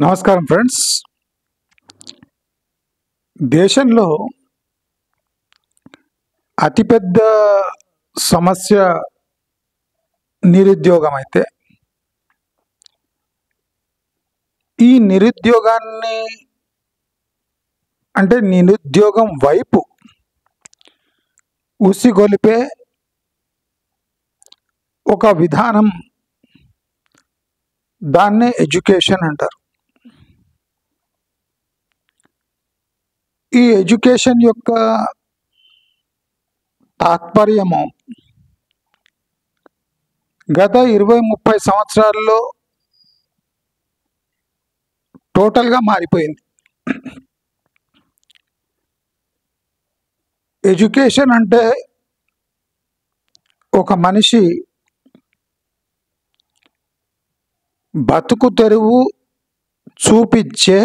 నమస్కారం ఫ్రెండ్స్. దేశంలో అతిపెద్ద సమస్య నిరుద్యోగం అయితే ఈ నిరుద్యోగాన్ని నిరుద్యోగం వైపు ఉసిగొలిపే ఒక విధానం, దాన్నే ఎడ్యుకేషన్ అంటారు. ఈ ఎడ్యుకేషన్ యొక్క తాత్పర్యము గత 20-30 సంవత్సరాల్లో టోటల్గా మారిపోయింది. ఎడ్యుకేషన్ అంటే ఒక మనిషి బతుకు తెరువు చూపించే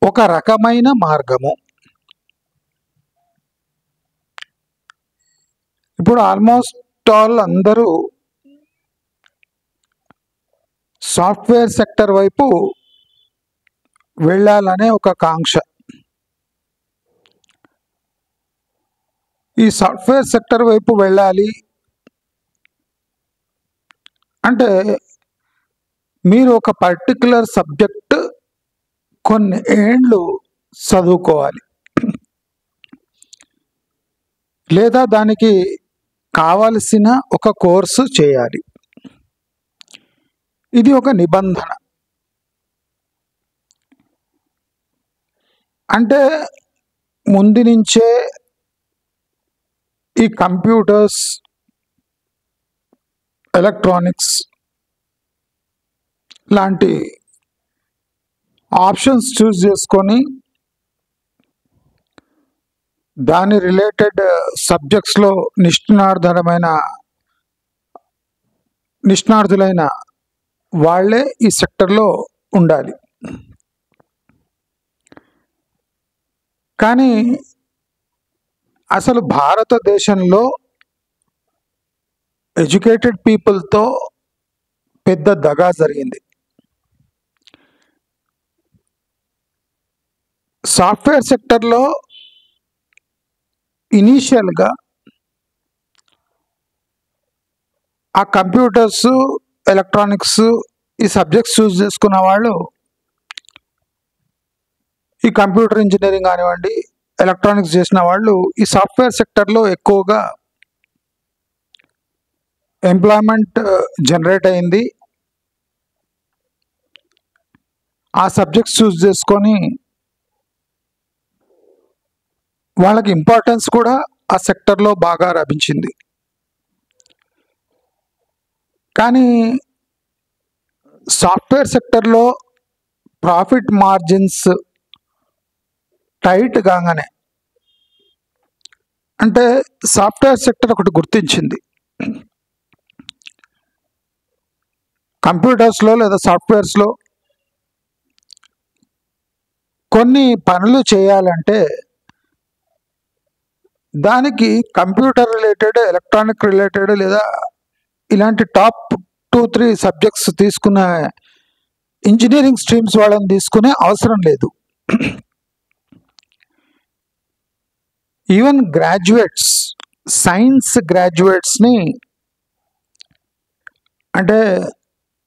ఒక రకమైన మార్గము. ఇప్పుడు ఆల్మోస్ట్ ఆల్ అందరూ సాఫ్ట్వేర్ సెక్టర్ వైపు వెళ్ళాలనే ఒక కాంక్ష. ఈ సాఫ్ట్వేర్ సెక్టర్ వైపు వెళ్ళాలి అంటే మీరు ఒక పర్టికులర్ సబ్జెక్ట్ కొన్ని ఏండ్లు చదువుకోవాలి, లేదా దానికి కావలసిన ఒక కోర్సు చేయాలి. ఇది ఒక నిబంధన. అంటే ముందు నుంచే ఈ కంప్యూటర్స్, ఎలక్ట్రానిక్స్ లాంటి ఆప్షన్స్ చూస్ చేసుకొని దాని రిలేటెడ్ సబ్జెక్ట్స్లో నిష్ణార్థులైన వాళ్ళే ఈ సెక్టర్లో ఉండాలి. కానీ అసలు భారతదేశంలో ఎడ్యుకేటెడ్ పీపుల్తో పెద్ద దగా జరిగింది. సాఫ్ట్వేర్ సెక్టర్లో ఇనీషియల్గా ఆ కంప్యూటర్స్, ఎలక్ట్రానిక్స్ ఈ సబ్జెక్ట్స్ చూస్ చేసుకున్న వాళ్ళు ఈ కంప్యూటర్ ఇంజనీరింగ్ కానివ్వండి, ఎలక్ట్రానిక్స్ చేసిన వాళ్ళు ఈ సాఫ్ట్వేర్ సెక్టర్లో ఎక్కువగా ఎంప్లాయ్మెంట్ జనరేట్ అయింది. ఆ సబ్జెక్ట్స్ చూస్ చేసుకొని వాళ్ళకి ఇంపార్టెన్స్ కూడా ఆ సెక్టర్లో బాగా లభించింది. కానీ సాఫ్ట్వేర్ సెక్టర్లో ప్రాఫిట్ మార్జిన్స్ టైట్ కాగానే, అంటే సాఫ్ట్వేర్ సెక్టర్ ఒకటి గుర్తించింది, కంప్యూటర్స్లో లేదా సాఫ్ట్వేర్స్లో కొన్ని పనులు చేయాలంటే దానికి కంప్యూటర్ రిలేటెడ్, ఎలక్ట్రానిక్ రిలేటెడ్ లేదా ఇలాంటి టాప్ 2-3 సబ్జెక్ట్స్ తీసుకున్న ఇంజనీరింగ్ స్ట్రీమ్స్ వాళ్ళని తీసుకునే అవసరం లేదు. ఈవెన్ గ్రాడ్యుయేట్స్, సైన్స్ గ్రాడ్యుయేట్స్ని, అంటే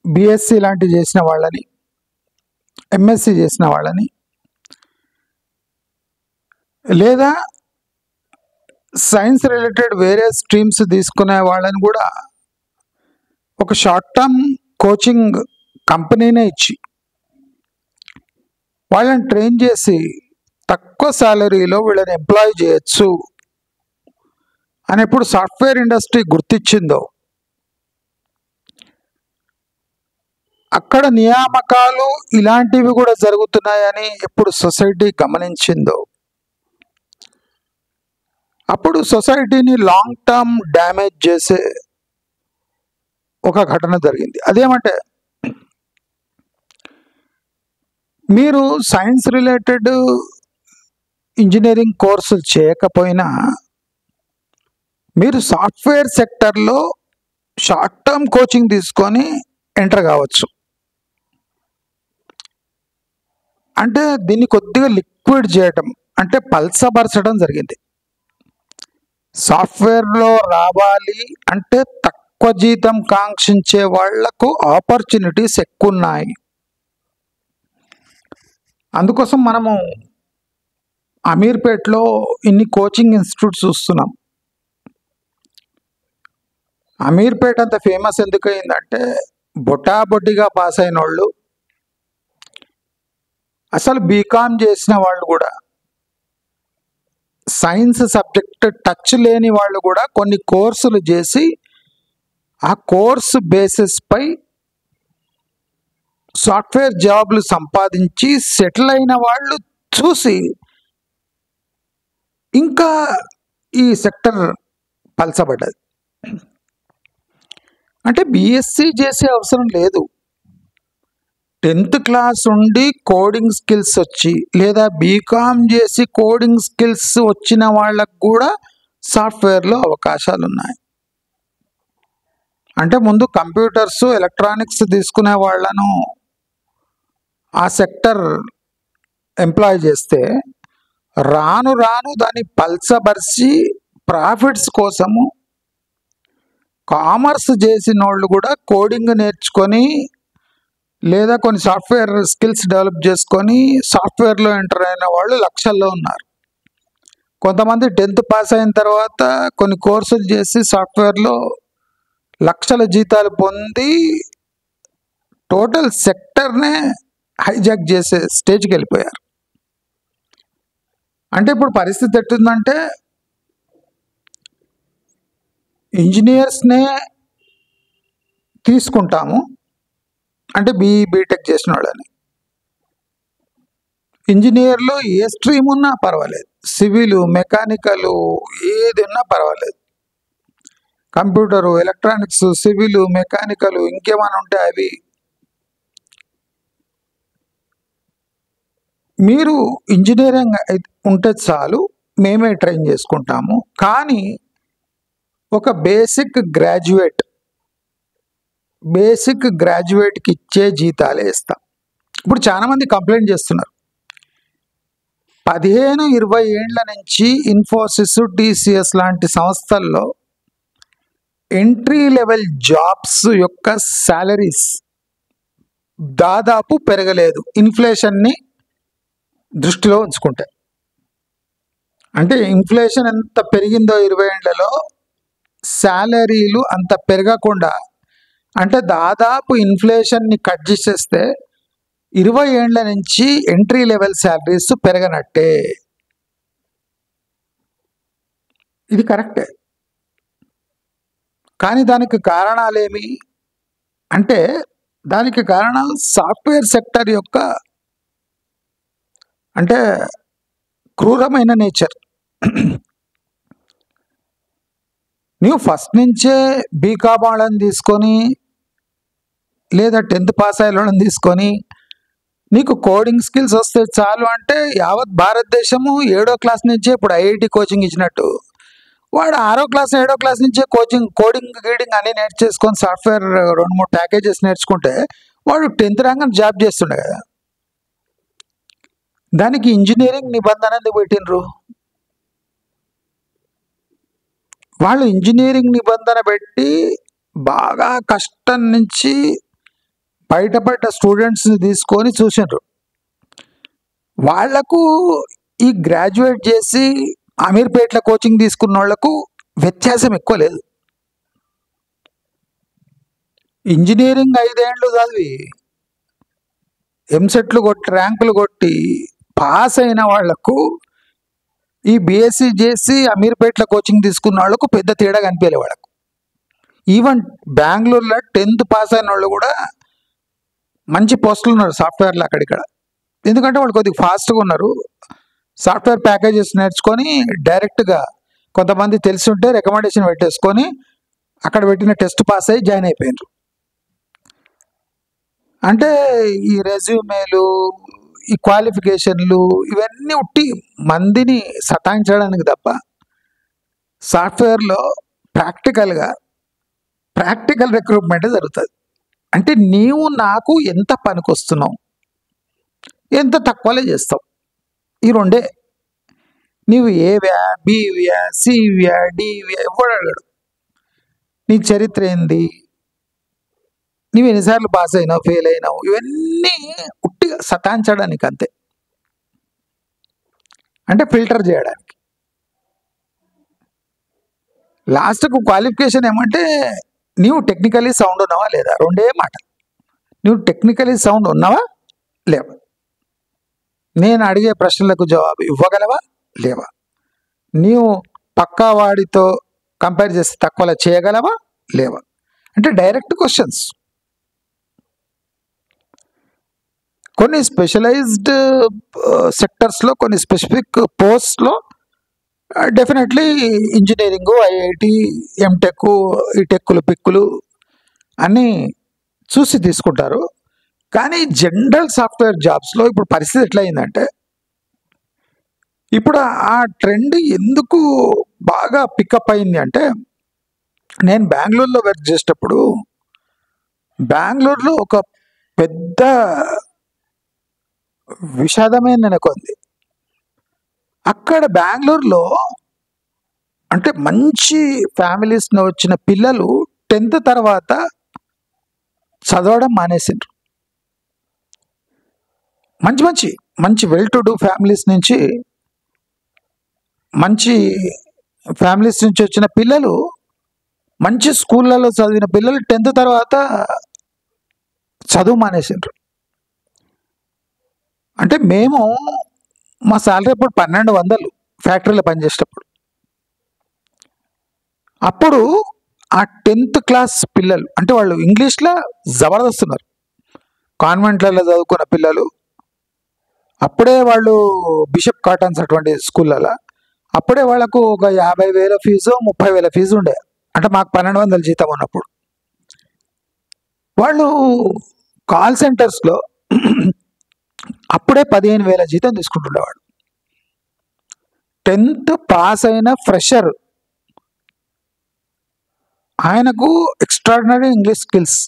బిఎస్సి లాంటివి చేసిన వాళ్ళని, ఎంఎస్సి చేసిన వాళ్ళని, లేదా సైన్స్ రిలేటెడ్ వేరే స్ట్రీమ్స్ తీసుకునే వాళ్ళని కూడా ఒక షార్ట్ టర్మ్ కోచింగ్ కంపెనీనే ఇచ్చి వాళ్ళని ట్రైన్ చేసి తక్కువ శాలరీలో వీళ్ళని ఎంప్లాయ్ చేయొచ్చు అని ఎప్పుడు సాఫ్ట్వేర్ ఇండస్ట్రీ గుర్తించిందో, అక్కడ నియామకాలు ఇలాంటివి కూడా జరుగుతున్నాయని ఎప్పుడు సొసైటీ గమనించిందో, అప్పుడు సొసైటీని లాంగ్ టర్మ్ డ్యామేజ్ చేసే ఒక ఘటన జరిగింది. అదేమంటే, మీరు సైన్స్ రిలేటెడ్ ఇంజనీరింగ్ కోర్సులు చేయకపోయినా మీరు సాఫ్ట్వేర్ సెక్టర్లో షార్ట్ టర్మ్ కోచింగ్ తీసుకొని ఎంటర్ కావచ్చు. అంటే దీన్ని కొద్దిగా లిక్విడ్ చేయటం, అంటే పల్సబరచడం జరిగింది. సాఫ్ట్వేర్లో రావాలి అంటే తక్కువ జీతం కాంక్షించే వాళ్లకు ఆపర్చునిటీస్ ఎక్కువ ఉన్నాయి. అందుకోసం మనము అమీర్పేట్లో ఇన్ని కోచింగ్ ఇన్స్టిట్యూట్స్ చూస్తున్నాం. అమీర్పేట్ అంత ఫేమస్ ఎందుకు అయిందంటే బొటాబొటిగా పాస్ అయిన వాళ్ళు, అసలు బీకామ్ చేసిన వాళ్ళు కూడా, సైన్స్ సబ్జెక్ట్ టచ్ లేని వాళ్ళు కూడా కొన్ని కోర్సులు చేసి ఆ కోర్సు బేసిస్ పై సాఫ్ట్వేర్ జాబ్లు సంపాదించి సెటిల్ అయిన వాళ్ళు చూసి ఇంకా ఈ సెక్టర్ పలచబడ్డది. అంటే బీఎస్సీ చేసే అవసరం లేదు. 10th క్లాస్ ఉండి కోడింగ్ స్కిల్స్ వచ్చి లేదా బీకామ్ చేసి కోడింగ్ స్కిల్స్ వచ్చిన వాళ్ళకు కూడా సాఫ్ట్వేర్లో అవకాశాలు ఉన్నాయి. అంటే ముందు కంప్యూటర్స్ ఎలక్ట్రానిక్స్ తీసుకునే వాళ్ళను ఆ సెక్టర్ ఎంప్లాయ్ చేస్తే రాను రాను దాన్ని పల్సబరిచి ప్రాఫిట్స్ కోసము కామర్స్ చేసిన వాళ్ళు కూడా కోడింగ్ నేర్చుకొని లేదా కొన్ని సాఫ్ట్వేర్ స్కిల్స్ డెవలప్ చేసుకొని సాఫ్ట్వేర్లో ఎంటర్ అయిన వాళ్ళు లక్షల్లో ఉన్నారు. కొంతమంది 10th పాస్ అయిన తర్వాత కొన్ని కోర్సులు చేసి సాఫ్ట్వేర్లో లక్షల జీతాలు పొంది టోటల్ సెక్టర్నే హైజాక్ చేసే స్టేజ్కి వెళ్ళిపోయారు. అంటే ఇప్పుడు పరిస్థితి ఎట్టుందంటే ఇంజనీర్స్నే తీసుకుంటాము, అంటే బీటెక్ చేసిన వాళ్ళని. ఇంజనీర్లు ఏ స్ట్రీమ్ ఉన్నా పర్వాలేదు, సివిల్ మెకానికల్ ఏది ఉన్నా పర్వాలేదు, కంప్యూటరు ఎలక్ట్రానిక్స్ సివిల్ మెకానికల్ ఇంకేమైనా ఉంటే అవి మీరు ఇంజనీరింగ్ ఉంటే చాలు మేమే ట్రైన్ చేసుకుంటాము, కానీ ఒక బేసిక్ గ్రాడ్యుయేట్కి ఇచ్చే జీతాలే ఇస్తాం. ఇప్పుడు చాలామంది కంప్లైంట్ చేస్తున్నారు, 15-20 ఏండ్ల నుంచి ఇన్ఫోసిస్ టీసీఎస్ లాంటి సంస్థల్లో ఎంట్రీ లెవెల్ జాబ్స్ యొక్క శాలరీస్ దాదాపు పెరగలేదు ఇన్ఫ్లేషన్ని దృష్టిలో ఉంచుకుంటే. అంటే ఇన్ఫ్లేషన్ ఎంత పెరిగిందో 20 ఏండ్లలో శాలరీలు అంత పెరగకుండా, అంటే దాదాపు ఇన్ఫ్లేషన్ని కట్ చేసేస్తే 20 ఏండ్ల నుంచి ఎంట్రీ లెవెల్ శాలరీస్ పెరగనట్టే. ఇది కరెక్టే, కానీ దానికి కారణాలేమి అంటే దానికి కారణాలు సాఫ్ట్వేర్ సెక్టర్ యొక్క అంటే క్రూరమైన నేచర్. నువ్వు ఫస్ట్ నుంచే బీకామ్ వాళ్ళని తీసుకొని లేదా 10th పాస్ అయిన వాళ్ళని తీసుకొని నీకు కోడింగ్ స్కిల్స్ వస్తే చాలు అంటే యావత్ భారతదేశము 7వ క్లాస్ నుంచే ఇప్పుడు ఐఐటి కోచింగ్ ఇచ్చినట్టు వాడు 6వ క్లాస్ 7వ క్లాస్ నుంచే కోడింగ్ గీడింగ్ అన్నీ నేర్చేసుకొని సాఫ్ట్వేర్ 2-3 ప్యాకేజెస్ నేర్చుకుంటే వాడు 10th ర్యాంక్ జాబ్ చేస్తుండే కదా. దానికి ఇంజనీరింగ్ నిబంధన ఎందుకు పెట్టినరు? వాళ్ళు ఇంజనీరింగ్ నిబంధన పెట్టి బాగా కష్టం నుంచి బయటపడ్డ స్టూడెంట్స్ని తీసుకొని చూసినారు. వాళ్లకు ఈ గ్రాడ్యుయేట్ చేసి అమీర్పేట్ల కోచింగ్ తీసుకున్న వాళ్లకు వ్యత్యాసం ఎక్కువ లేదు. ఇంజనీరింగ్ 5 ఏండ్లు చదివి ఎంసెట్లు కొట్టి ర్యాంకులు కొట్టి పాస్ అయిన వాళ్లకు ఈ బీఎస్సీ చేసి అమీర్పేట్ల కోచింగ్ తీసుకున్న వాళ్ళకు పెద్ద తేడా కనిపించలే. వాళ్ళకు ఈవెన్ బెంగళూరులో 10th పాస్ అయిన వాళ్ళు కూడా మంచి పోస్టులు ఉన్నారు సాఫ్ట్వేర్లో అక్కడిక్కడ. ఎందుకంటే వాళ్ళు కొద్దిగా ఫాస్ట్గా ఉన్నారు, సాఫ్ట్వేర్ ప్యాకేజెస్ నేర్చుకొని డైరెక్ట్గా కొంతమంది తెలిసి ఉంటే రికమెండేషన్ పెట్టేసుకొని అక్కడ పెట్టిన టెస్ట్ పాస్ అయ్యి జాయిన్ అయిపోయినారు. అంటే ఈ రెజ్యూమేలు ఈ క్వాలిఫికేషన్లు ఇవన్నీ ఉట్టి మందిని సతాయించడానికి తప్ప సాఫ్ట్వేర్లో ప్రాక్టికల్ రిక్రూట్మెంట్ జరుగుతుంది. అంటే నీవు నాకు ఎంత పనికొస్తున్నావు, ఎంత తక్కువలో చేస్తావు. ఈ రెండే. నీవు ఏవ్యా, బీవ్యా, సివ్యా, డీవ్యా ఎవడు అడగడు. నీ చరిత్ర ఏంది, నువ్వు ఎన్నిసార్లు పాస్ అయినావు, ఫెయిల్ అయినావు, ఇవన్నీ ఉట్టిగా సతాంచడానికి అంతే. అంటే ఫిల్టర్ చేయడానికి. లాస్ట్కు క్వాలిఫికేషన్ ఏమంటే నీవు టెక్నికలీ సౌండ్ ఉన్నావా లేదా, రెండే మాట. నువ్వు టెక్నికలీ సౌండ్ ఉన్నావా లేవా, నేను అడిగే ప్రశ్నలకు జవాబు ఇవ్వగలవా లేవా, నీవు పక్కా వాడితో కంపేర్ చేస్తే తక్కువలో చేయగలవా లేవా. అంటే డైరెక్ట్ క్వశ్చన్స్. కొన్ని స్పెషలైజ్డ్ సెక్టర్స్లో, కొన్ని స్పెసిఫిక్ పోస్ట్లో డెఫినెట్లీ ఇంజనీరింగు, ఐఐటి, ఎంటెక్, ఈ టెక్కులు పిక్కులు అన్నీ చూసి తీసుకుంటారు. కానీ జనరల్ సాఫ్ట్వేర్ జాబ్స్లో ఇప్పుడు పరిస్థితి ఎట్లా అయిందంటే, ఇప్పుడు ఆ ట్రెండ్ ఎందుకు బాగా పికప్ అయింది అంటే, నేను బెంగళూరులో వర్క్ చేసేటప్పుడు బెంగళూరులో ఒక పెద్ద విషాదమైన నెలకొంది. అక్కడ బెంగళూరులో అంటే మంచి ఫ్యామిలీస్లో వచ్చిన పిల్లలు 10th తర్వాత చదవడం మానేసిండ్రు. మంచి మంచి మంచి వెల్ టు డూ ఫ్యామిలీస్ నుంచి, మంచి ఫ్యామిలీస్ నుంచి వచ్చిన పిల్లలు, మంచి స్కూళ్ళలో చదివిన పిల్లలు 10th తర్వాత చదువు మానేసిండ్రు. అంటే మేము మా శాలరీ అప్పుడు 1200 ఫ్యాక్టరీలో పనిచేసేటప్పుడు. అప్పుడు ఆ 10th క్లాస్ పిల్లలు అంటే వాళ్ళు ఇంగ్లీష్లో జబర్దస్తున్నారు. కాన్వెంట్లలో చదువుకున్న పిల్లలు, అప్పుడే వాళ్ళు బిషప్ కాటన్స్ అటువంటి స్కూళ్ళలో అప్పుడే వాళ్ళకు ఒక 50,000 ఫీజు, 30,000 ఫీజు ఉండే. అంటే మాకు 1200 జీతం ఉన్నప్పుడు. వాళ్ళు కాల్ సెంటర్స్లో అప్పుడే 15,000 జీతం తీసుకుంటుండేవాడు. 10th పాస్ అయిన ఫ్రెషర్, ఆయనకు ఎక్స్ట్రాడినరీ ఇంగ్లీష్ స్కిల్స్,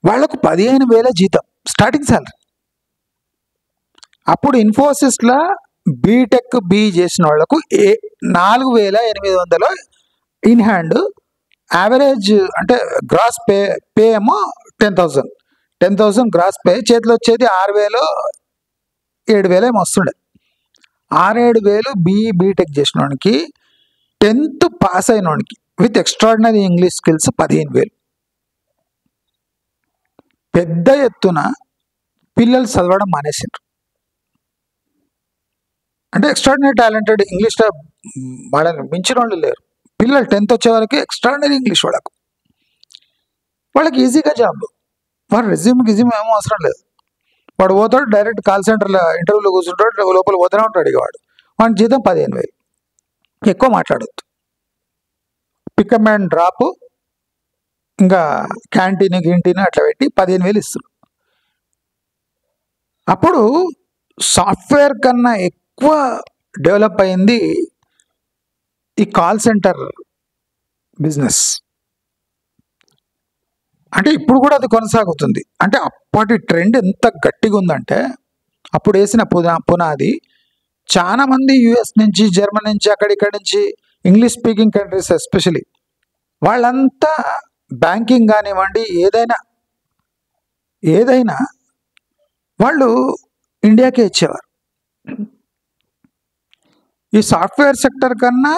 వాళ్లకు 15,000 జీతం స్టార్టింగ్ శాలరీ. అప్పుడు ఇన్ఫోసిస్లో బీటెక్ బి చేసిన వాళ్లకు 4,800 ఇన్ హ్యాండ్, యావరేజ్ అంటే గ్రాస్ పే ఏమో 10,000 గ్రాస్ పే, చేతిలో వచ్చేది 6,000 7,000 ఏమో వస్తుండే. 6-7,000 బీటెక్ చేసిన వాడికి, 10th పాస్ అయిన వాడికి విత్ ఎక్స్ట్రాడినరీ ఇంగ్లీష్ స్కిల్స్ 15,000. పెద్ద ఎత్తున పిల్లలు చదవడం మానేసిండ్రు. అంటే ఎక్స్ట్రాడినరీ టాలెంటెడ్ ఇంగ్లీష్లో వాళ్ళని మించిన వాళ్ళు లేరు. పిల్లలు 10th వచ్చే వరకు ఎక్స్ట్రాడినరీ ఇంగ్లీష్ వాళ్ళకి ఈజీగా జాబ్. వాడు రెజ్యూమ్ ఏమో అవసరం లేదు. వాడు పోతాడు డైరెక్ట్ కాల్ సెంటర్లో ఇంటర్వ్యూలో కూర్చుంటాడు, లోపల పోతూనే ఉంటాడు. వాడి జీతం 15,000. ఎక్కువ మాట్లాడద్దు. పికప్ అండ్ డ్రాప్, ఇంకా క్యాంటీన్ అట్లా పెట్టి 15,000 ఇస్తారు. అప్పుడు సాఫ్ట్వేర్ కన్నా ఎక్కువ డెవలప్ అయింది ఈ కాల్ సెంటర్ బిజినెస్. అంటే ఇప్పుడు కూడా అది కొనసాగుతుంది. అంటే అప్పటి ట్రెండ్ ఎంత గట్టిగా ఉందంటే, అప్పుడు వేసిన పునాది చాలామంది యుఎస్ నుంచి, జర్మనీ నుంచి, అక్కడిక్కడి నుంచి, ఇంగ్లీష్ స్పీకింగ్ కంట్రీస్ ఎస్పెషలీ, వాళ్ళంతా బ్యాంకింగ్ కానివ్వండి, ఏదైనా వాళ్ళు ఇండియాకే ఇచ్చేవారు. ఈ సాఫ్ట్వేర్ సెక్టర్ కన్నా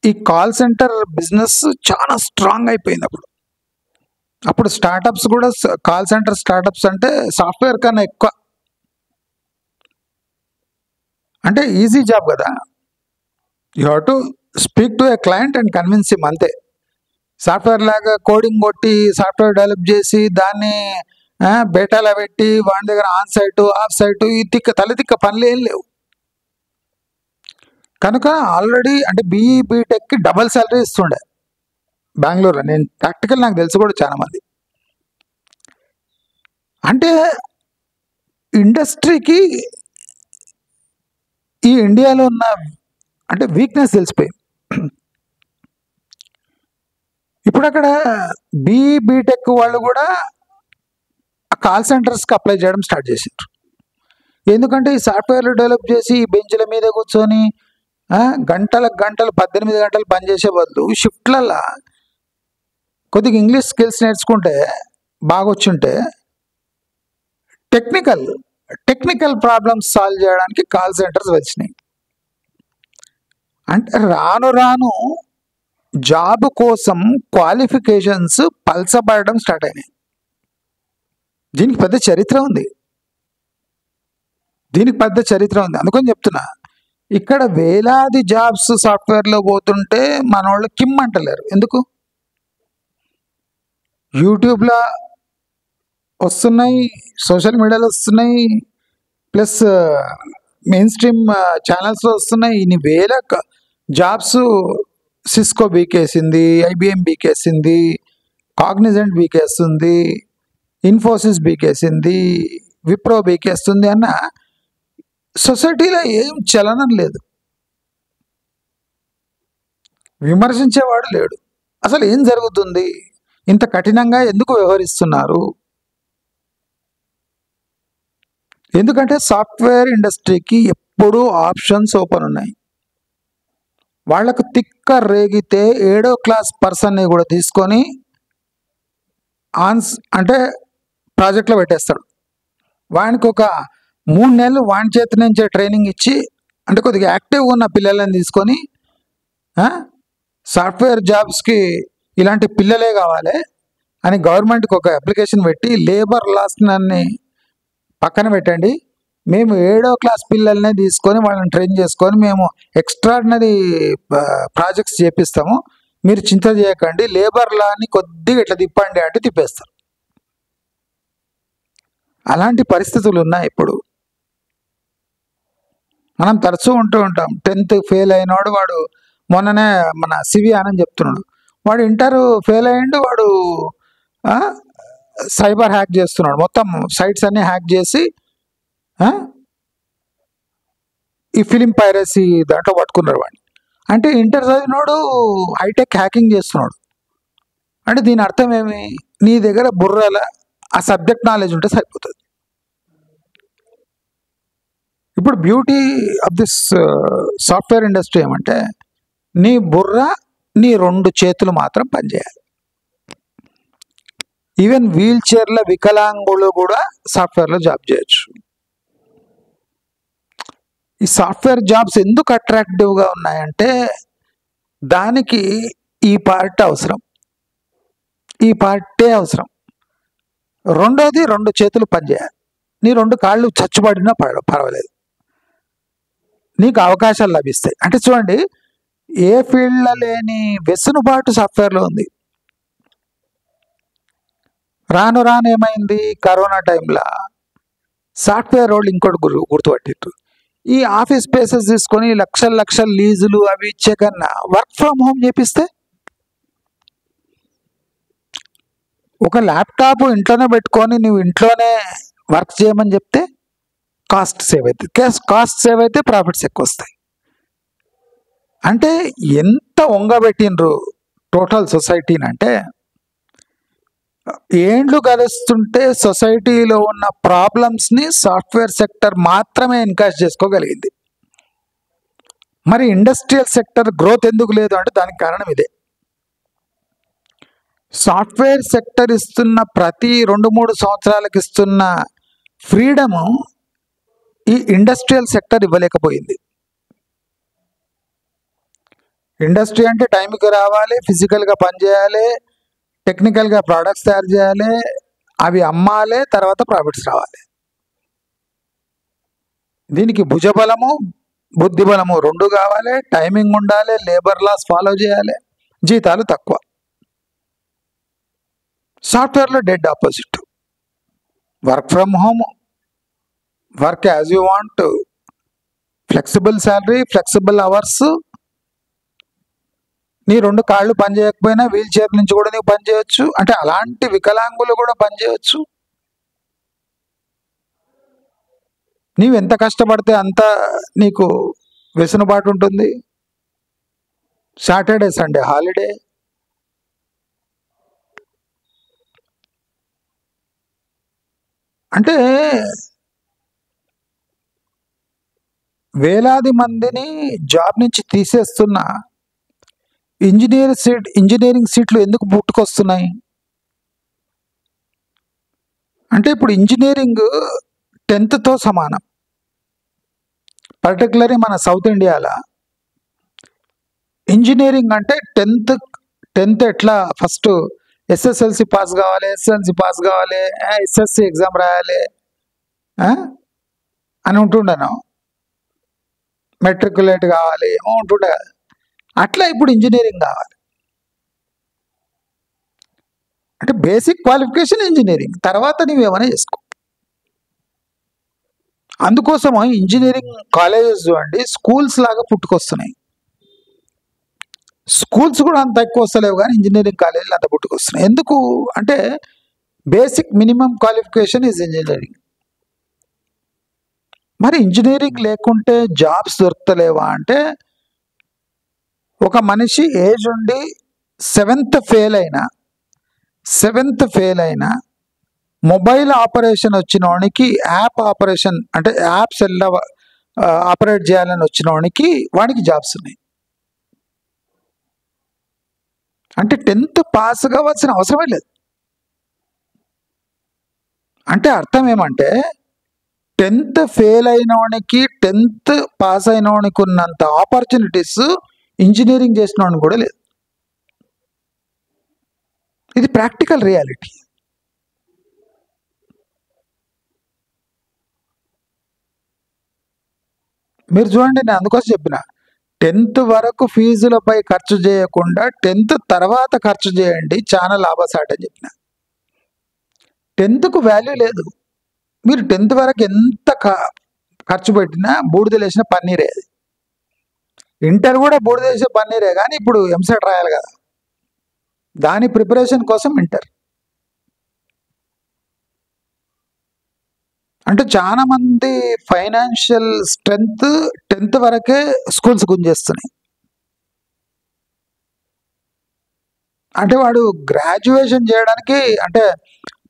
ఈ కాల్ సెంటర్ బిజినెస్ చాలా స్ట్రాంగ్ అయిపోయింది. అప్పుడు స్టార్టప్స్ కూడా, కాల్ సెంటర్ స్టార్టప్స్ అంటే సాఫ్ట్వేర్ కన్నా ఎక్కువ. అంటే ఈజీ జాబ్ కదా, you have to speak to A client and convince him, అంతే. సాఫ్ట్వేర్ లాగా కోడింగ్ కొట్టి సాఫ్ట్వేర్ డెవలప్ చేసి దాన్ని బేటాలో పెట్టి వాడి దగ్గర ఆన్ సైటు ఆఫ్ సైటు ఈ తలతిక్క పనులు ఏం లేవు. కనుక ఆల్రెడీ అంటే బీటెక్కి డబల్ శాలరీ ఇస్తుండే బెంగళూరులో. నేను ప్రాక్టికల్ నాకు తెలుసు కూడా చాలామంది. అంటే ఇండస్ట్రీకి ఈ ఇండియాలో ఉన్న అంటే వీక్నెస్ తెలిసిపోయింది. ఇప్పుడు అక్కడ బీటెక్ వాళ్ళు కూడా ఆ కాల్ సెంటర్స్కి అప్లై చేయడం స్టార్ట్ చేసిండ్రు. ఎందుకంటే ఈ సాఫ్ట్వేర్లు డెవలప్ చేసి ఈ బెంచ్ల మీద కూర్చొని గంటలకు గంటలు 18 గంటలు పనిచేసే బదులు షిఫ్ట్లల్లో కొద్దిగా ఇంగ్లీష్ స్కిల్స్ నేర్చుకుంటే బాగొచ్చుంటే టెక్నికల్ టెక్నికల్ ప్రాబ్లమ్స్ సాల్వ్ చేయడానికి కాల్ సెంటర్స్ వచ్చినాయి. అంటే రాను రాను జాబ్ కోసం క్వాలిఫికేషన్స్ పల్చబడడం స్టార్ట్ అయినాయి. దీనికి పెద్ద చరిత్ర ఉంది. అందుకని చెప్తున్నా, ఇక్కడ వేలాది జాబ్స్ సాఫ్ట్వేర్లో పోతుంటే మన వాళ్ళు కిమ్ అంటలేరు. ఎందుకు? యూట్యూబ్లో వస్తున్నాయి, సోషల్ మీడియాలో వస్తున్నాయి, ప్లస్ మెయిన్ స్ట్రీమ్ ఛానల్స్లో వస్తున్నాయి. ఇన్ని వేల జాబ్స్ సిస్కో బీకేసింది, ఐబిఎం బీకేసింది, కాగ్నిజెంట్ బీకేస్తుంది, ఇన్ఫోసిస్ బీకేసింది, విప్రో బీకేస్తుంది అన్న సొసైటీలో ఏం చలనం లేదు, విమర్శించేవాడు లేడు. అసలు ఏం జరుగుతుంది? ఇంత కఠినంగా ఎందుకు వ్యవహరిస్తున్నారు? ఎందుకంటే సాఫ్ట్వేర్ ఇండస్ట్రీకి ఎప్పుడూ ఆప్షన్స్ ఓపెన్ ఉన్నాయి. వాళ్లకు తిక్క రేగితే 7వ క్లాస్ పర్సన్ని కూడా తీసుకొని అంటే ప్రాజెక్ట్లో పెట్టేస్తాడు. వానికి ఒక 3 నెలలు వాని చేతి నుంచే ట్రైనింగ్ ఇచ్చి, అంటే కొద్దిగా యాక్టివ్గా ఉన్న పిల్లలని తీసుకొని సాఫ్ట్వేర్ జాబ్స్కి ఇలాంటి పిల్లలే కావాలి అని గవర్నమెంట్కి ఒక అప్లికేషన్ పెట్టి లేబర్ లాస్ని పక్కన పెట్టండి, మేము 7వ క్లాస్ పిల్లల్నే తీసుకొని వాళ్ళని ట్రైన్ చేసుకొని మేము ఎక్స్ట్రాడినరీ ప్రాజెక్ట్స్ చేపిస్తాము, మీరు చింత చేయకండి, లేబర్ లాని కొద్దిగా ఇట్లా తిప్పండి అంటే తిప్పేస్తారు. అలాంటి పరిస్థితులు ఉన్నాయి. ఇప్పుడు మనం తరచూ ఉంటూ ఉంటాం. 10th ఫెయిల్ అయినవాడు, వాడు మొన్ననే మన సివి ఆనంద్ చెప్తున్నాడు, వాడు ఇంటర్ ఫెయిల్ అయ్యిండు, వాడు సైబర్ హ్యాక్ చేస్తున్నాడు, మొత్తం సైట్స్ అన్నీ హ్యాక్ చేసి ఈ ఫిలిం పైరసీ దాంట్లో పట్టుకున్నారు వాడిని. అంటే ఇంటర్ చదివినోడు హైటెక్ హ్యాకింగ్ చేస్తున్నాడు. అంటే దీని అర్థం ఏమి? నీ దగ్గర బుర్రల ఆ సబ్జెక్ట్ నాలెడ్జ్ ఉంటే సరిపోతుంది. ఇప్పుడు beauty of this software industry ఏమంటే, నీ బుర్ర, నీ 2 చేతులు మాత్రం పనిచేయాలి. ఈవెన్ వీల్ చైర్ల వికలాంగులు కూడా సాఫ్ట్వేర్లో జాబ్ చేయొచ్చు. ఈ సాఫ్ట్వేర్ జాబ్స్ ఎందుకు అట్రాక్టివ్గా ఉన్నాయంటే, దానికి ఈ పార్ట్ అవసరం, ఈ పార్టే అవసరం. రెండోది 2 చేతులు పనిచేయాలి. నీ 2 కాళ్ళు చచ్చుబడినా పర్వాలేదు, నీకు అవకాశాలు లభిస్తాయి. అంటే చూడండి, ఏ ఫీల్డ్లో లేని వెసులుబాటు సాఫ్ట్వేర్లో ఉంది. రాను రాను ఏమైంది? కరోనా టైంలో సాఫ్ట్వేర్ వాళ్ళు ఇంకోటి గుర్తుపట్టిట్టు, ఈ ఆఫీస్ స్పేసెస్ తీసుకొని లక్షల లక్షల లీజులు అవి ఇచ్చే కన్నా వర్క్ ఫ్రమ్ హోమ్ చేపిస్తే, ఒక ల్యాప్టాప్ ఇంట్లోనే పెట్టుకొని నువ్వు ఇంట్లోనే వర్క్ చేయమని చెప్తే కాస్ట్ సేవ్ అయితే ప్రాఫిట్స్ ఎక్కువ వస్తాయి. అంటే ఎంత వంగబెట్టినరు టోటల్ సొసైటీని అంటే, ఏండ్లు గడుస్తుంటే సొసైటీలో ఉన్న ప్రాబ్లమ్స్ని సాఫ్ట్వేర్ సెక్టర్ మాత్రమే ఎన్కాష్ చేసుకోగలిగింది. మరి ఇండస్ట్రియల్ సెక్టర్ గ్రోత్ ఎందుకు లేదు అంటే దానికి కారణం ఇదే. సాఫ్ట్వేర్ సెక్టర్ ఇస్తున్న ప్రతి 2-3 సంవత్సరాలకు ఇస్తున్న ఫ్రీడము ఈ ఇండస్ట్రియల్ సెక్టర్ ఇవ్వలేకపోయింది. ఇండస్ట్రీ అంటే టైంకి రావాలి, ఫిజికల్గా పనిచేయాలి, టెక్నికల్గా ప్రోడక్ట్స్ తయారు చేయాలి, అవి అమ్మాలి, తర్వాత ప్రాఫిట్స్ రావాలి. దీనికి భుజబలము బుద్ధిబలము 2 కావాలి, టైమింగ్ ఉండాలి, లేబర్ లాస్ ఫాలో చేయాలి, జీతాలు తక్కువ. సాఫ్ట్వేర్లో dead opposite, work from home, work as you want, flexible salary, flexible hours, నీ 2 కాళ్ళు పనిచేయకపోయినా వీల్ చైర్ నుంచి కూడా నీవు పనిచేయవచ్చు. అంటే అలాంటి వికలాంగులు కూడా పనిచేయవచ్చు. నీవు ఎంత కష్టపడితే అంత నీకు వెసులుబాటు ఉంటుంది. Saturday Sunday holiday. అంటే వేలాది మందిని జాబ్ నుంచి తీసేస్తున్న ఇంజనీరింగ్ సీట్లు ఎందుకు పుట్టుకొస్తున్నాయి అంటే ఇప్పుడు ఇంజనీరింగ్ 10th సమానం. పర్టికులర్లీ మన సౌత్ ఇండియాలో ఇంజనీరింగ్ అంటే 10th ఎట్లా ఫస్ట్ ఎస్ఎస్ఎల్సి పాస్ కావాలి, ఎస్ఎస్సి ఎగ్జామ్ రాయాలి అని ఉంటుండను, మెట్రికులేట్ కావాలి ఏమో ఉంటుండే కదా. అట్లా ఇప్పుడు ఇంజనీరింగ్ కావాలి అంటే బేసిక్ క్వాలిఫికేషన్ ఇంజనీరింగ్, తర్వాత నువ్వేమైనా చేసుకో. అందుకోసం ఇంజనీరింగ్ కాలేజెస్ చూడండి స్కూల్స్ లాగా పుట్టుకొస్తున్నాయి. స్కూల్స్ కూడా అంత ఎక్కువ వస్తలేవు కానీ ఇంజనీరింగ్ కాలేజీలు అంత పుట్టుకొస్తున్నాయి. ఎందుకు అంటే basic minimum qualification is engineering. మరి ఇంజనీరింగ్ లేకుంటే జాబ్స్ దొరుకుతలేవా అంటే ఒక మనిషి ఏజ్ ఉండి 7th ఫెయిల్ అయినా మొబైల్ ఆపరేషన్ వచ్చిన వానికి, యాప్ ఆపరేషన్ అంటే యాప్స్ ఎలా ఆపరేట్ చేయాలని వచ్చిన వానికి జాబ్స్ ఉన్నాయి. అంటే 10th పాస్ కావాల్సిన అవసరమే లేదు. అంటే అర్థం ఏమంటే 10th ఫెయిల్ అయిన వానికి, 10th పాస్ అయిన వానికి ఉన్నంత ఆపర్చునిటీస్ ఇంజనీరింగ్ చేసిన వాడికి కూడా లేదు. ఇది ప్రాక్టికల్ రియాలిటీ. మీరు చూడండి, నేను అందుకోసం చెప్పిన 10th వరకు ఫీజులపై ఖర్చు చేయకుండా 10th తర్వాత ఖర్చు చేయండి, చాలా లాభసాటి అని చెప్పిన. 10thకు వాల్యూ లేదు. మీరు 10th వరకు ఎంత ఖర్చు పెట్టినా బూడిదలేసిన పన్నీరే. అది ఇంటర్ కూడా బూడిదలేసిన పన్నీరే, కానీ ఇప్పుడు ఎంసెట్ రాయాలి కదా, దాని ప్రిపరేషన్ కోసం ఇంటర్. అంటే చాలా మంది ఫైనాన్షియల్ స్ట్రెంగ్త్ 10th వరకే స్కూల్స్ గుంజేస్తున్నాయి. అంటే వాడు గ్రాడ్యుయేషన్ చేయడానికి, అంటే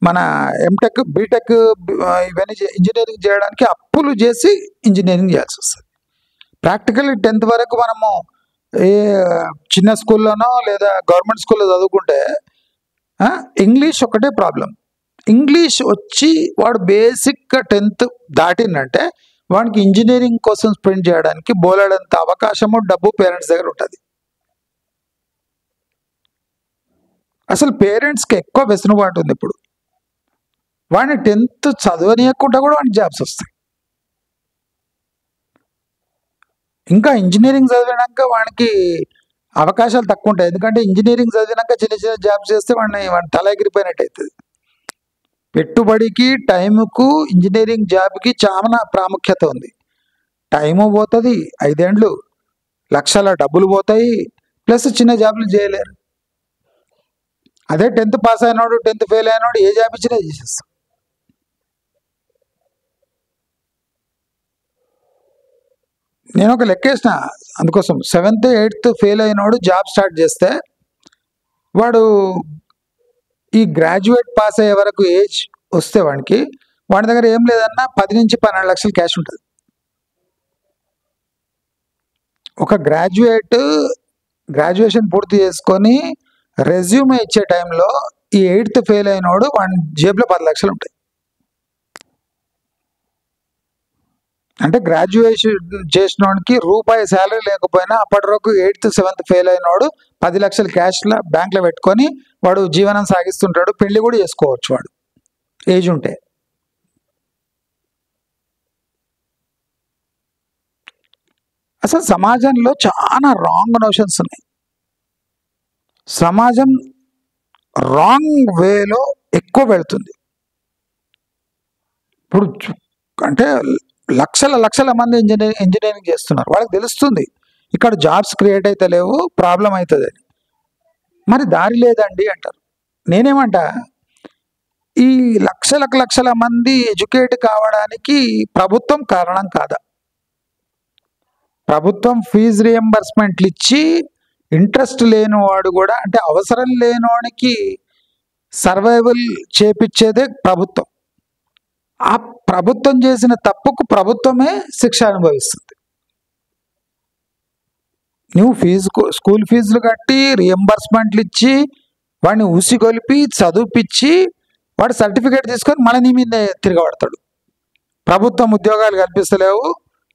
మన ఎంటెక్ బీటెక్ ఇవన్నీ ఇంజనీరింగ్ చేయడానికి అప్పులు చేసి ఇంజనీరింగ్ చేయాల్సి వస్తుంది. ప్రాక్టికల్లీ 10th వరకు మనము ఏ చిన్న స్కూల్లోనో లేదా గవర్నమెంట్ స్కూల్లో చదువుకుంటే ఇంగ్లీష్ ఒకటే ప్రాబ్లం. ఇంగ్లీష్ వచ్చి వాడు బేసిక్గా 10th దాటిందంటే వాడికి ఇంజనీరింగ్ కోసం స్పెండ్ చేయడానికి బోలెడంత అవకాశము, డబ్బు పేరెంట్స్ దగ్గర ఉంటుంది. అసలు పేరెంట్స్కి ఎక్కువ వెసులుబాటు ఉంది. ఇప్పుడు వాడిని 10th చదవనీయకుండా కూడా వాడికి జాబ్స్ వస్తాయి. ఇంకా ఇంజనీరింగ్ చదివినాక వాడికి అవకాశాలు తక్కువ ఉంటాయి. ఎందుకంటే ఇంజనీరింగ్ చదివినాక చిన్న చిన్న జాబ్స్ చేస్తే వాడిని తల ఎగిరిపోయినట్టు అవుతుంది. పెట్టుబడికి, టైంకు ఇంజనీరింగ్ జాబ్కి చాలా ప్రాముఖ్యత ఉంది. టైము పోతుంది, 5 ఏళ్ళు, లక్షల డబ్బులు పోతాయి, ప్లస్ చిన్న జాబులు చేయలేరు. అదే 10th పాస్ అయినోడు, 10th ఫెయిల్ అయినోడు ఏ జాబ్ ఇచ్చినా చేసేస్తాం. నేను ఒక లెక్కేసిన అందుకోసం, 7th 8th fail అయినోడు job start చేస్తే వాడు ఈ గ్రాడ్యుయేట్ పాస్ అయ్యే వరకు ఏజ్ వస్తే వాడి దగ్గర ఏం లేదన్నా 10 నుంచి 12 లక్షలు క్యాష్ ఉంటుంది. ఒక గ్రాడ్యుయేషన్ పూర్తి చేసుకొని రెజ్యూమే ఇచ్చే టైంలో ఈ 8th ఫెయిల్ అయినోడు వాడి జేబులో 10 లక్షలు ఉంటాయి. అంటే గ్రాడ్యుయేషన్ చేసిన వాడికి రూపాయి శాలరీ లేకపోయినా అప్పటి వరకు 8th 7th ఫెయిల్ అయినోడు 10 లక్షలు క్యాష్లో బ్యాంక్లో పెట్టుకొని వాడు జీవనం సాగిస్తుంటాడు. పెళ్లి కూడా చేసుకోవచ్చు వాడు ఏజ్ ఉంటే. అసలు సమాజంలో చాలా రాంగ్ నోషన్స్ ఉన్నాయి. సమాజం రాంగ్ వేలో ఎక్కువ వెళుతుంది. ఇప్పుడు అంటే లక్షల మంది ఇంజనీరింగ్ చేస్తున్నారు. వాళ్ళకి తెలుస్తుంది ఇక్కడ జాబ్స్ క్రియేట్ అయితే లేవు, ప్రాబ్లం అవుతుంది అని. మరి దారి లేదండి అంటారు. నేనేమంటా, ఈ లక్షల మంది ఎడ్యుకేట్ కావడానికి ప్రభుత్వం కారణం కాదా? ప్రభుత్వం ఫీజు రియంబర్స్మెంట్లు ఇచ్చి ఇంట్రెస్ట్ లేనివాడు కూడా, అంటే అవసరం లేనివాడికి సర్వైవల్ చేపించేదే ప్రభుత్వం. ఆ ప్రభుత్వం చేసిన తప్పుకు ప్రభుత్వమే శిక్ష అనుభవిస్తుంది. నువ్వు స్కూల్ ఫీజులు కట్టి రియంబర్స్మెంట్లు ఇచ్చి వాడిని ఉసిగొలిపి చదివిపించి వాడు సర్టిఫికేట్ తీసుకొని మళ్ళీ నీ మీద తిరగబడతాడు. ప్రభుత్వం ఉద్యోగాలు కల్పిస్తలేవు,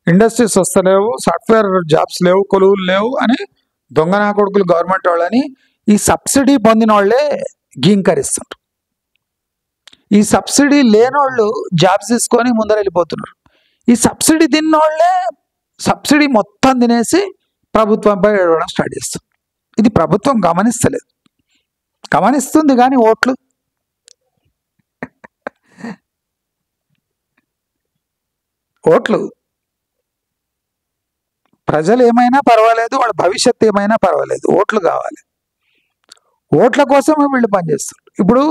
ఇండస్ట్రీస్ వస్తలేవు, సాఫ్ట్వేర్ జాబ్స్ లేవు, కొలువులు లేవు అని దొంగనా కొడుకులు గవర్నమెంట్ వాళ్ళని ఈ సబ్సిడీ పొందిన వాళ్ళే గీంకరిస్తారు. ఈ సబ్సిడీ లేనోళ్ళు జాబ్స్ తీసుకొని ముందర వెళ్ళిపోతున్నారు. ఈ సబ్సిడీ తిన్నోళ్ళే సబ్సిడీ మొత్తం తినేసి ప్రభుత్వంపై ఏడవడం స్టార్ట్ చేస్తుంది. ఇది ప్రభుత్వం గమనిస్తలేదు. గమనిస్తుంది కానీ ఓట్లు ప్రజలు ఏమైనా పర్వాలేదు, వాళ్ళ భవిష్యత్తు ఏమైనా పర్వాలేదు, ఓట్లు కావాలి. ఓట్ల కోసమే వీళ్ళు పనిచేస్తారు. ఇప్పుడు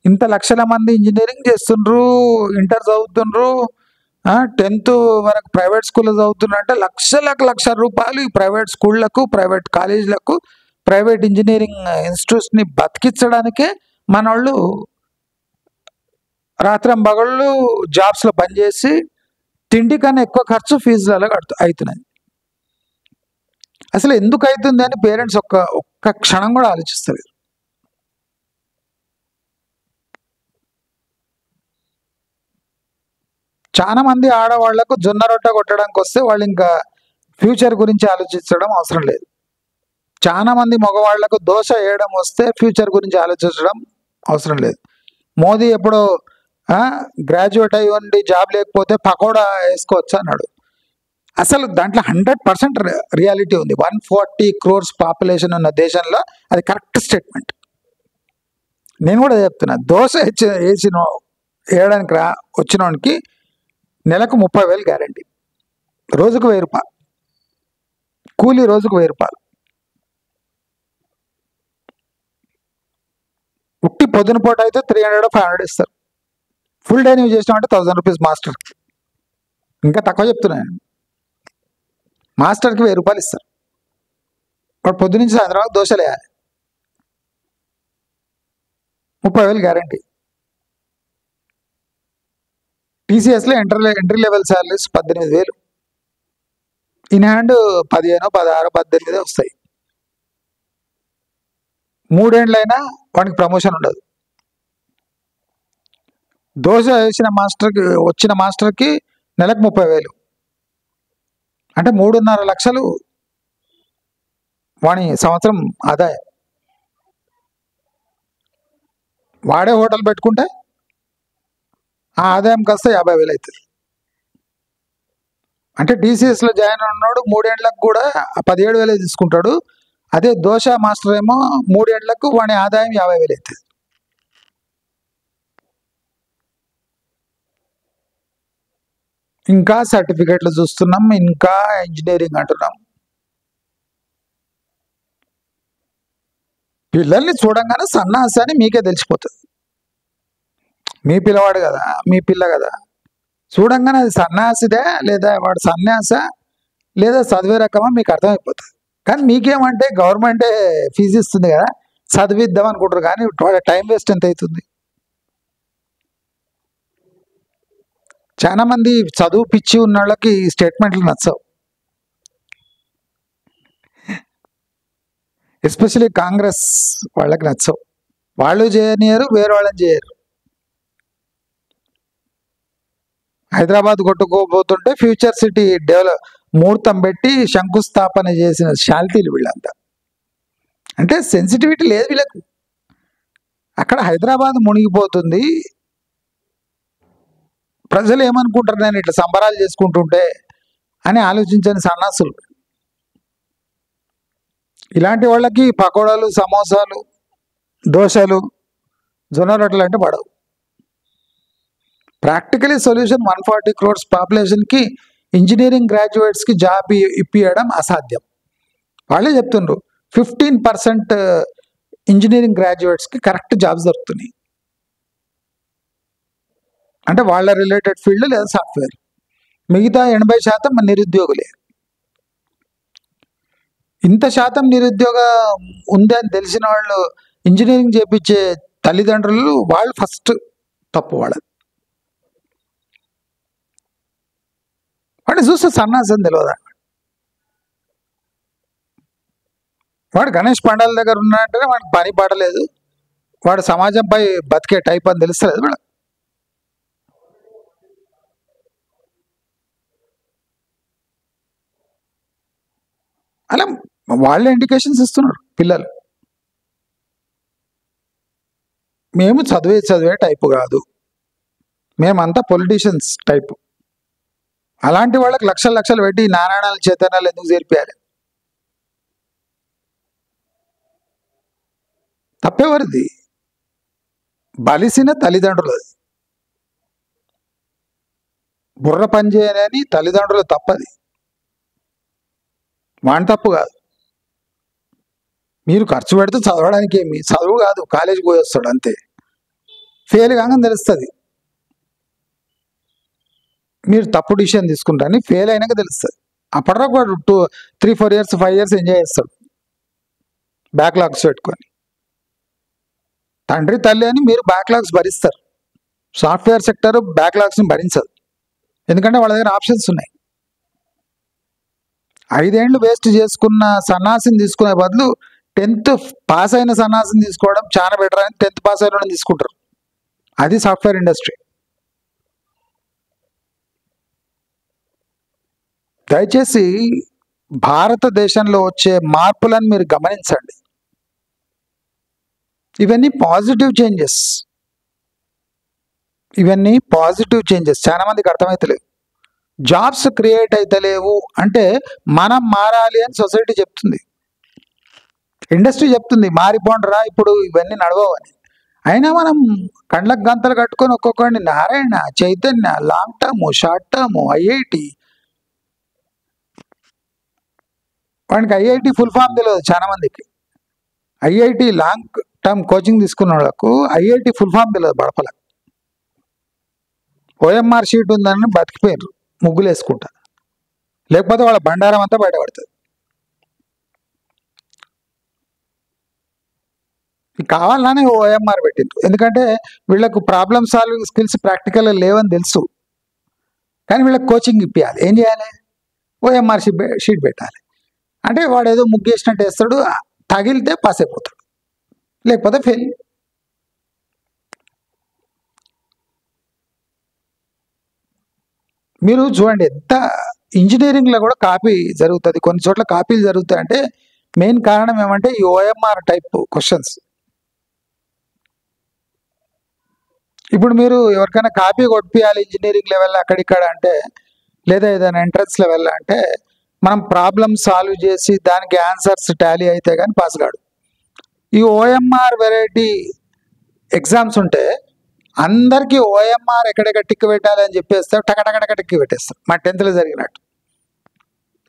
ఇంత లక్షల మంది ఇంజనీరింగ్ చేస్తుండ్రు, ఇంటర్ చదువుతుండ్రు, 10th వరకు ప్రైవేట్ స్కూల్లో చదువుతున్నారంటే లక్ష రూపాయలు ఈ ప్రైవేట్ స్కూళ్లకు, ప్రైవేట్ కాలేజీలకు, ప్రైవేట్ ఇంజనీరింగ్ ఇన్స్టిట్యూట్స్ని బతికించడానికే మన వాళ్ళు రాత్రంబగళ్ళు జాబ్స్లో పనిచేసి తిండి కన్నా ఎక్కువ ఖర్చు ఫీజులలో అవుతున్నాయి. అసలు ఎందుకు అవుతుంది అని పేరెంట్స్ ఒక్క క్షణం కూడా ఆలోచిస్తలేరు. చాలా మంది ఆడవాళ్లకు జొన్న రొట్టె కొట్టడానికి వస్తే వాళ్ళు ఇంకా ఫ్యూచర్ గురించి ఆలోచించడం అవసరం లేదు. చాలా మంది మగవాళ్లకు దోశ వేయడం వస్తే ఫ్యూచర్ గురించి ఆలోచించడం అవసరం లేదు. మోదీ ఎప్పుడో గ్రాడ్యుయేట్ అయ్యి ఉండి జాబ్ లేకపోతే పకోడా వేసుకోవచ్చు అన్నాడు. అసలు దాంట్లో 100% రియాలిటీ ఉంది. 140 crores పాపులేషన్ ఉన్న దేశంలో అది కరెక్ట్ స్టేట్మెంట్. నేను కూడా చెప్తున్నా, దోశ వేయడానికి వచ్చినోనికి నెలకు 30,000 గ్యారంటీ, రోజుకు 1000 రూపాయలు కూలీ, రోజుకు 1000 రూపాయలు. ఉట్టి పొద్దున పూట అయితే 300-500 ఇస్తారు. ఫుల్ డే నువ్వు చేసినామంటే 1000 రూపీస్ మాస్టర్కి. ఇంకా తక్కువ చెప్తున్నాను, మాస్టర్కి 1000 రూపాయలు ఇస్తారు. వాడు పొద్దునుంచి సాయంత్రం వరకు దోశలు వేయాలి, 30,000 గ్యారంటీ. టీసీఎస్లో entry level salaries 18,000, in hand 15, 16, 18 వస్తాయి. 3 ఏళ్ళైనా వాడికి ప్రమోషన్ ఉండదు. దోశ వచ్చిన మాస్టర్కి నెలకు 30,000 అంటే 3.5 లక్షలు వాడి సంవత్సరం ఆదాయం. వాడే హోటల్ పెట్టుకుంటే ఆ ఆదాయం కాస్త 50,000 అవుతుంది. అంటే టీసీఎస్లో జాయిన్ ఉన్నాడు 3 ఏళ్ళకు కూడా 17,000 తీసుకుంటాడు. అదే దోశ మాస్టర్ ఏమో 3 ఏళ్లకు వాడి ఆదాయం 50,000 అవుతుంది. ఇంకా సర్టిఫికేట్లు చూస్తున్నాం, ఇంకా ఇంజనీరింగ్ అంటున్నాం. పిల్లల్ని చూడంగానే సన్నాసి అని మీకే తెలిసిపోతుంది. మీ పిల్లవాడు కదా, మీ పిల్ల కదా, చూడంగానే అది సన్యాసిదే లేదా వాడు సన్యాస లేదా చదివే రకమా మీకు అర్థమైపోతుంది. కానీ మీకేమంటే గవర్నమెంటే ఫీజు ఇస్తుంది కదా, చదివిద్దాం అనుకుంటారు. కానీ వాళ్ళ టైం వేస్ట్ ఎంత అవుతుంది. చాలా మంది చదువు పిచ్చి ఉన్న వాళ్ళకి ఈ స్టేట్మెంట్లు నచ్చవు. ఎస్పెషలీ కాంగ్రెస్ వాళ్ళకి నచ్చవు. వాళ్ళు చేయనియరు, వేరే వాళ్ళని చేయరు. హైదరాబాద్ కొట్టుకోబోతుంటే ఫ్యూచర్ సిటీ ముహూర్తం పెట్టి శంకుస్థాపన చేసిన శాల్తీలు వీళ్ళంతా. అంటే సెన్సిటివిటీ లేదు వీళ్ళకు. అక్కడ హైదరాబాద్ మునిగిపోతుంది, ప్రజలు ఏమనుకుంటారు నేను ఇట్లా సంబరాలు చేసుకుంటుంటే అని ఆలోచించని సన్నాసులు. ఇలాంటి వాళ్ళకి పకోడాలు, సమోసాలు, దోశలు, జొన్న రొట్టెలు అంటే పడవు. ప్రాక్టికలీ సొల్యూషన్ 140 crores పాపులేషన్కి ఇంజనీరింగ్ గ్రాడ్యుయేట్స్కి జాబ్ ఇప్పియడం అసాధ్యం. వాళ్ళే చెప్తుండ్రు 15% ఇంజనీరింగ్ గ్రాడ్యుయేట్స్కి కరెక్ట్ జాబ్స్ దొరుకుతున్నాయి. అంటే వాళ్ళ రిలేటెడ్ ఫీల్డ్ లేదా సాఫ్ట్వేర్. మిగతా 80% నిరుద్యోగులే. ఇంత శాతం నిరుద్యోగం ఉంది అని తెలిసిన వాళ్ళు ఇంజనీరింగ్ చేపించే తల్లిదండ్రులు వాళ్ళు ఫస్ట్ తప్పు వాళ్ళది. వాడిని చూస్తే సన్నాసం తెలియదా. వాడు గణేష్ పండాల దగ్గర ఉన్నాడంటే వాడికి పని పడలేదు, వాడు సమాజంపై బతికే టైప్ అని తెలుస్తలేదు మేడం. అలా వాళ్ళే ఇండికేషన్స్ ఇస్తున్నారు పిల్లలు. మేము చదివే టైపు కాదు, మేమంతా పొలిటీషియన్స్ టైపు. అలాంటి వాళ్ళకి లక్షలు లక్షలు పెట్టి నారాయణాలు చైతన్యాలు ఎందుకు చేర్పియాలి? తప్పేవారిది? బలిసిన తల్లిదండ్రులది. బుర్ర పని చేయని తల్లిదండ్రుల తప్పది, వాని తప్పు కాదు. మీరు ఖర్చు పెడితే చదవడానికి ఏమి చదువు కాదు, కాలేజీకి పోయి వస్తాడు అంతే. ఫెయిల్ కాగానే తెలుస్తుంది మీరు తప్పు డిసిషన్ తీసుకుంటారని, ఫెయిల్ అయినాక తెలుస్తుంది. అప్పటిదాకా వాడు 3-4 years 5 years ఎంజాయ్ చేస్తాడు బ్యాక్లాగ్స్ పెట్టుకొని. తండ్రి తల్లి అని మీరు బ్యాక్లాగ్స్ భరిస్తారు. సాఫ్ట్వేర్ సెక్టర్ బ్యాక్లాగ్స్ని భరించదు, ఎందుకంటే వాళ్ళ దగ్గర ఆప్షన్స్ ఉన్నాయి. 5 ఏళ్ళు వేస్ట్ చేసుకున్న సన్నాసిని తీసుకునే బదులు 10th పాస్ అయిన సన్నాసిని తీసుకోవడం చాలా బెటర్ అని 10th పాస్ అయిన తీసుకుంటారు. అది సాఫ్ట్వేర్ ఇండస్ట్రీ. దయచేసి భారతదేశంలో వచ్చే మార్పులను మీరు గమనించండి. ఇవన్నీ పాజిటివ్ చేంజెస్, చాలా మందికి అర్థమవుతలేవు. జాబ్స్ క్రియేట్ అవుతలేవు అంటే మనం మారాలి అని సొసైటీ చెప్తుంది, ఇండస్ట్రీ చెప్తుంది మారిపోండిరా ఇప్పుడు ఇవన్నీ నడవని. అయినా మనం కండ్లకు గంతలు కట్టుకొని ఒక్కొక్కడిని Narayana, Chaitanya, long term, short term, IIT. వాడికి ఐఐటి ఫుల్ ఫామ్ తెలియదు చాలా మందికి. ఐఐటి లాంగ్ టర్మ్ కోచింగ్ తీసుకున్న వాళ్ళకు ఐఐటి ఫుల్ ఫామ్ తెలియదు బడపల. ఓఎంఆర్ షీట్ ఉందని బతికిపోయారు ముగ్గులు వేసుకుంటా, లేకపోతే వాళ్ళ బండారం అంతా బయటపడుతుంది. కావాలనే ఓఎంఆర్ పెట్టింది, ఎందుకంటే వీళ్ళకు ప్రాబ్లమ్ సాల్వింగ్ స్కిల్స్ ప్రాక్టికల్ లేవని తెలుసు, కానీ వీళ్ళకి కోచింగ్ ఇప్పించాలి. ఏం చేయాలి? ఓఎంఆర్ షీట్ పెట్టాలి. అంటే వాడు ఏదో ముగ్గేసినట్టు వేస్తాడు, తగిలితే పాస్ అయిపోతాడు, లేకపోతే ఫెయిల్. మీరు చూడండి, ఎంత ఇంజనీరింగ్లో కూడా కాపీ జరుగుతుంది, కొన్ని చోట్ల కాపీలు జరుగుతాయి. అంటే మెయిన్ కారణం ఏమంటే ఈ ఓఎంఆర్ టైప్ క్వశ్చన్స్. ఇప్పుడు మీరు ఎవరికైనా కాపీ కొట్టియాలి ఇంజనీరింగ్ లెవెల్ అక్కడిక్కడ అంటే, లేదా ఏదైనా ఎంట్రన్స్ లెవెల్ అంటే మనం ప్రాబ్లమ్ సాల్వ్ చేసి దానికి ఆన్సర్స్ టాలీ అయితే కానీ పాస్ కాడు. ఈ ఓఎంఆర్ వెరైటీ ఎగ్జామ్స్ ఉంటే అందరికీ ఓఎంఆర్ ఎక్కడెక్కడ టిక్ పెట్టాలి అని చెప్పేస్తారు, టకటకటక టిక్ పెట్టేస్తారు. మా 10th జరిగినట్టు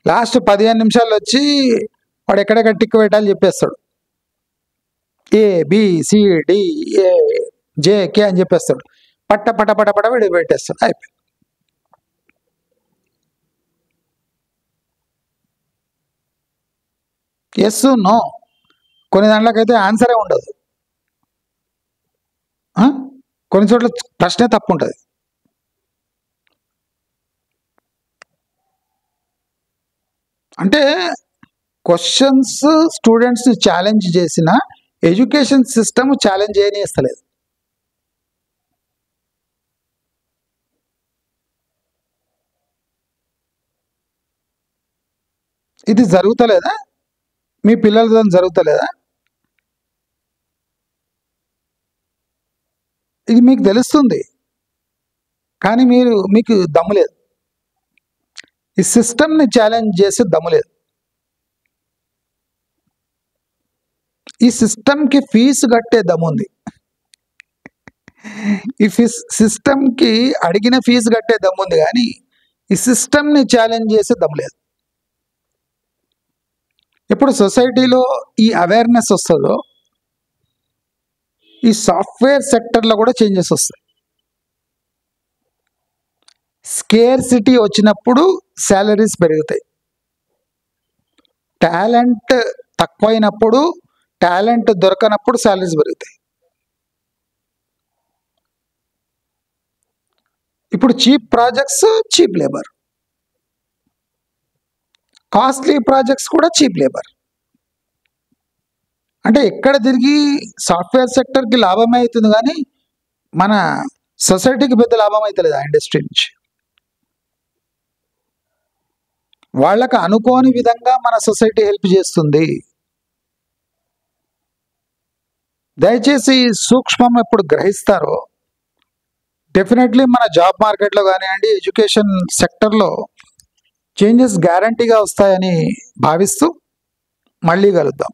లాస్ట్ 15 నిమిషాల్లో వచ్చి వాడు ఎక్కడెక్కడ టిక్ పెట్టాలి చెప్పేస్తాడు. ABCDEJK అని చెప్పేస్తాడు, పట్ట పట పట పట వీడు పెట్టేస్తాడు, అయిపోయి. ఎస్ నో, కొన్ని దాంట్లోకైతే ఆన్సరే ఉండదు, కొన్ని చోట్ల ప్రశ్నే తప్పు ఉంటుంది. అంటే క్వశ్చన్స్ స్టూడెంట్స్ని ఛాలెంజ్ చేసిన ఎడ్యుకేషన్ సిస్టమ్ ఛాలెంజ్ చేయనిస్తలేదు. ఇది జరుగుతలేదా? మీ పిల్లలతో జరుగుతలేదా? ఇది మీకు తెలుస్తుంది, కానీ మీకు దమ్ము లేదు, ఈ సిస్టమ్ని ఛాలెంజ్ చేసి దమ్ము లేదు. ఈ సిస్టమ్కి ఫీజు కట్టే దమ్ముంది, ఈ సిస్టమ్కి అడిగిన ఫీజు కట్టే దమ్ముంది, కానీ ఈ సిస్టమ్ని ఛాలెంజ్ చేసే దమ్ము లేదు. ఎప్పుడు సొసైటీలో ఈ అవేర్నెస్ వస్తుందో ఈ సాఫ్ట్వేర్ సెక్టర్లో కూడా చేంజెస్ వస్తాయి. స్కేర్సిటీ వచ్చినప్పుడు శాలరీస్ పెరుగుతాయి, టాలెంట్ తక్కువైనప్పుడు, టాలెంట్ దొరకనప్పుడు శాలరీస్ పెరుగుతాయి. ఇప్పుడు cheap projects cheap labour, costly projects కూడా చీప్ లేబర్. అంటే ఎక్కడ తిరిగి సాఫ్ట్వేర్ సెక్టర్కి లాభమే అవుతుంది, కానీ మన సొసైటీకి పెద్ద లాభం అవుతలేదు ఆ ఇండస్ట్రీ నుంచి. వాళ్ళకు అనుకోని విధంగా మన సొసైటీ హెల్ప్ చేస్తుంది. దయచేసి ఈ సూక్ష్మం ఎప్పుడు గ్రహిస్తారో డెఫినెట్లీ మన జాబ్ మార్కెట్లో కానివ్వండి, ఎడ్యుకేషన్ సెక్టర్లో చేంజెస్ గ్యారంటీగా వస్తాయని భావిస్తూ మళ్ళీ కలుద్దాం.